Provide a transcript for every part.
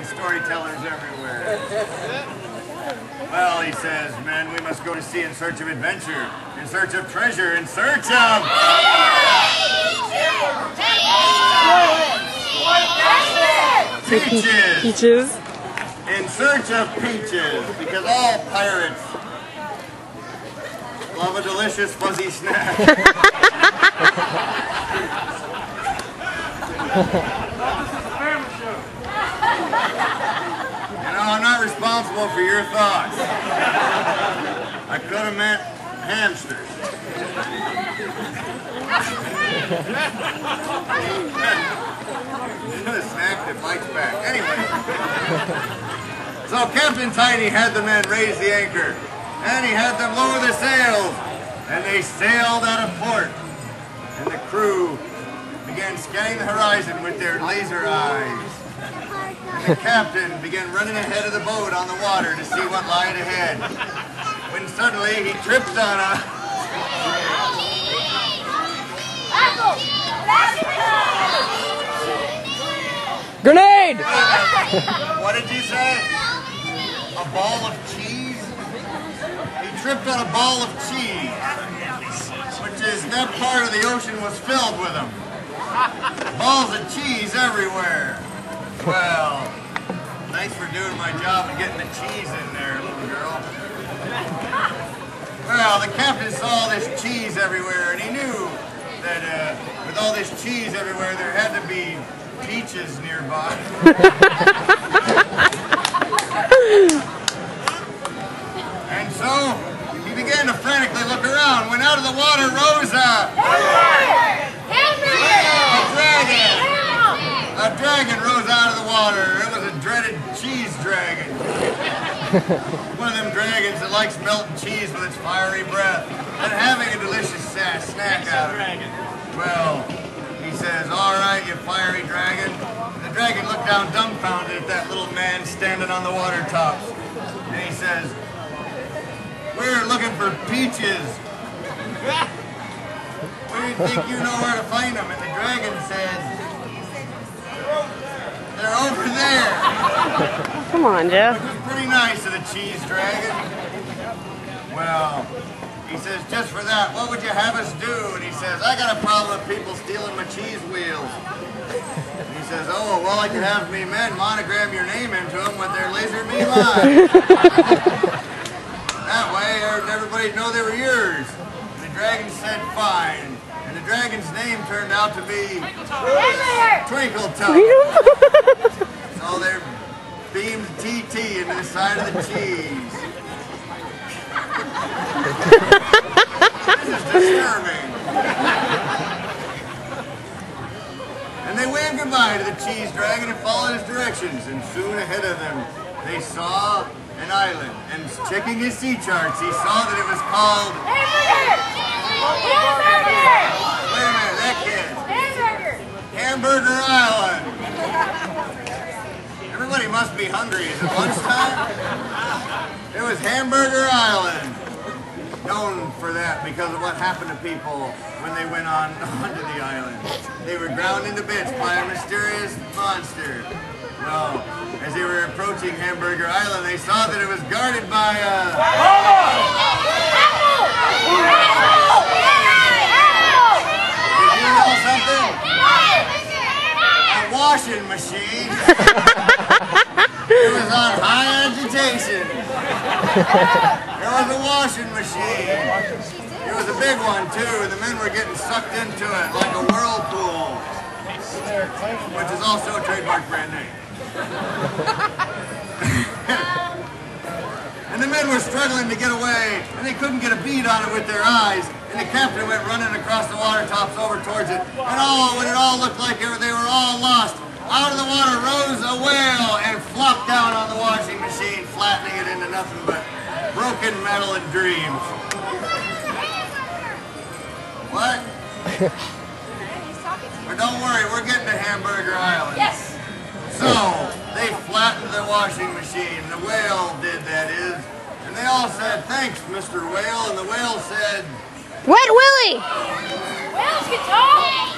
storytellers everywhere. Well, he says, men, we must go to sea in search of adventure, in search of treasure, in search of... Peaches! Peaches. In search of peaches, because all pirates love a delicious fuzzy snack. You know, I'm not responsible for your thoughts. I could have meant hamsters. A snack that bites back. Anyway. So Captain Tiny had the men raise the anchor, and he had them lower the sails, and they sailed out of port. And the crew began scanning the horizon with their laser eyes. And the captain began running ahead of the boat on the water to see what lied ahead. When suddenly he tripped on a... Grenade! What did you say? A ball of cheese? He tripped on a ball of cheese, which is that part of the ocean was filled with them. Balls of cheese everywhere. Well, thanks for doing my job and getting the cheese in there, little girl. Well, the captain saw this cheese everywhere, and he knew that with all this cheese everywhere, there had to be peaches nearby. And so, he began to frantically look around when out of the water rose a dragon! A dragon rose out of the water. It was a dreaded cheese dragon. One of them dragons that likes melting cheese with its fiery breath and having a delicious snack out of it. Well, he says, all right, you fiery dragon. The dragon looked down dumbfounded at that little man standing on the water tops. And he says, we're looking for peaches. We think you know where to find them. And the dragon says, they're over there. Come on, Jeff. Which was pretty nice of the cheese dragon. Well, he says, just for that, what would you have us do? And he says, I got a problem with people stealing my cheese wheels. And he says, oh, well, I could have me men monogram your name into them with their laser beam eyes. That way, everybody'd know they were yours. And the dragon said, fine. And the dragon's name turned out to be Twinkle Toe. So they beamed TT into the side of the cheese. This is disturbing. And they waved goodbye to the cheese dragon and followed his directions. And soon ahead of them, they saw an island. And checking his sea charts, he saw that it was called... Wait a minute, that kid. Hamburger Island. Everybody must be hungry. Is it lunchtime? It was Hamburger Island. Known for that because of what happened to people when they went onto the island. They were ground into bits by a mysterious monster. Well, as they were approaching Hamburger Island, they saw that it was guarded by a... Did you know something? A washing machine. It was on high agitation. There was a washing machine. It was a big one too, and the men were getting sucked into it like a whirlpool, which is also a trademark brand name. And the men were struggling to get away, and they couldn't get a bead on it with their eyes, and the captain went running across the water tops over towards it, and when it all looked like they were all lost, out of the water rose a whale and flopped down on the washing machine, flattening it into nothing but broken metal and dreams. What? But don't worry, we're getting to Hamburger Island. Yes. So, they flattened the washing machine. The whale did, that is. And they all said, thanks, Mr. Whale. And the whale said... Wet Willie! Whales can talk.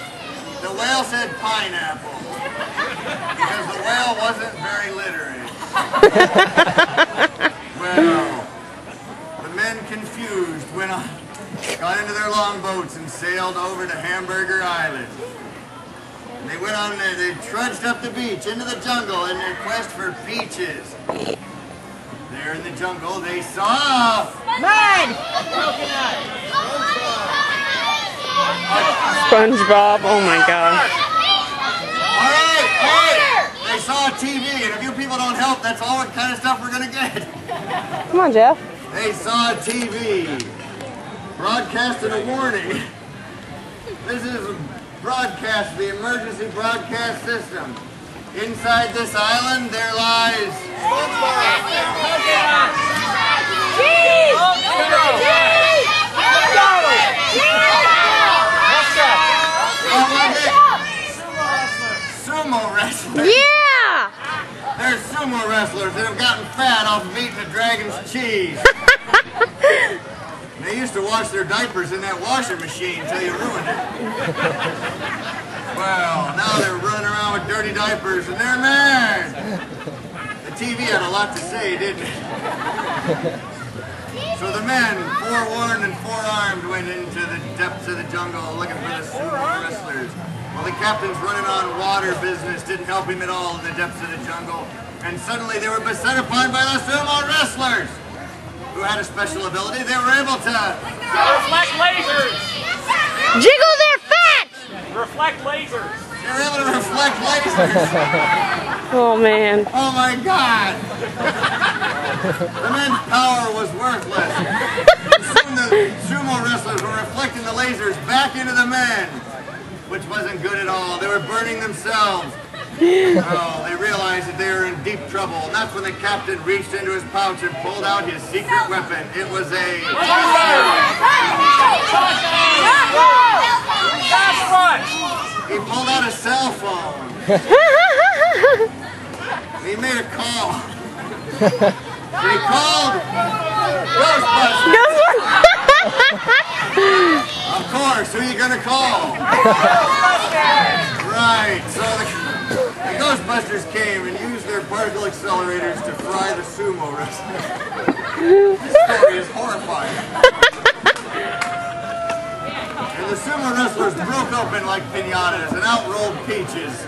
The whale said pineapple. Because the whale wasn't very literate. Well, the men confused went on, got into their longboats and sailed over to Hamburger Island. And they went on there, they trudged up the beach into the jungle in their quest for peaches. There in the jungle they saw Mud! SpongeBob, oh my gosh. All right. They saw a TV, and if you people don't help, that's all what kind of stuff we're gonna get. Come on, Jeff. They saw a TV broadcasting a warning. This is a broadcast, the emergency broadcast system. Inside this island, there lies sumo wrestlers. Yeah! They're sumo wrestlers that have gotten fat off of eating a dragon's cheese. They used to wash their diapers in that washing machine until you ruined it. Well, now they're running around with dirty diapers and they're mad. The TV had a lot to say, didn't it? So the men, forewarned and forearmed, went into the depths of the jungle looking for the sumo wrestlers. Well, the captain's running on water business didn't help him at all in the depths of the jungle. And suddenly they were beset upon by the sumo wrestlers, who had a special ability. They were able to reflect lasers. Jiggle their fat! Reflect lasers. They were able to reflect lasers. Oh man. Oh my God! The men's power was worthless. Soon the sumo wrestlers were reflecting the lasers back into the men, which wasn't good at all. They were burning themselves. Oh, they realized that they were in deep trouble. And that's when the captain reached into his pouch and pulled out his secret weapon. It was a... He pulled out a cell phone. He made a call. He called Ghostbusters. Of course, who are you gonna call? Right, so the Ghostbusters came and used their particle accelerators to fry the sumo wrestlers. This story is horrifying. And the sumo wrestlers broke open like piñatas and out rolled peaches.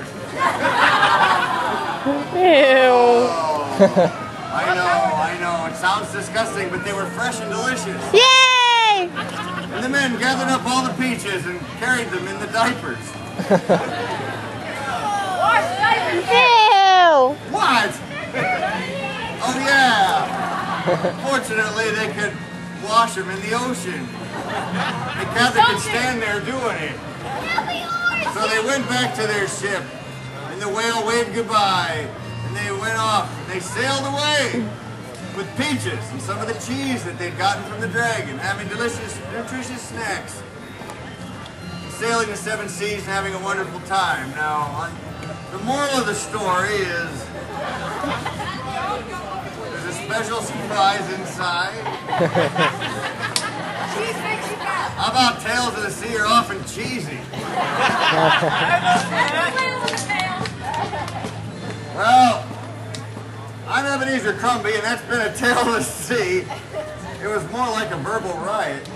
Ew. Oh, I know, it sounds disgusting, but they were fresh and delicious. Yay! And the men gathered up all the peaches and carried them in the diapers. Ew! What? Oh yeah! Fortunately, they could wash them in the ocean. The captain could stand there doing it. So they went back to their ship, and the whale waved goodbye, and they went off. They sailed away with peaches and some of the cheese that they'd gotten from the dragon, having delicious, nutritious snacks, sailing the 7 seas and having a wonderful time. Now, the moral of the story is there's a special surprise inside. How about Tales of the Sea are often cheesy? Well, I'm Ebenezer Crumby, and that's been a Tale of the Sea. It was more like a verbal riot.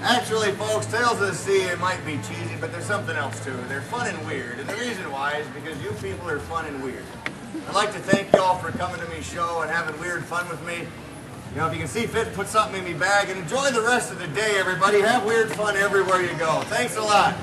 Actually, folks, Tales of the Sea, it might be cheesy, but there's something else to it. They're fun and weird, and the reason why is because you people are fun and weird. I'd like to thank you all for coming to me show and having weird fun with me. You know, if you can see fit, put something in me bag, and enjoy the rest of the day, everybody. Have weird fun everywhere you go. Thanks a lot.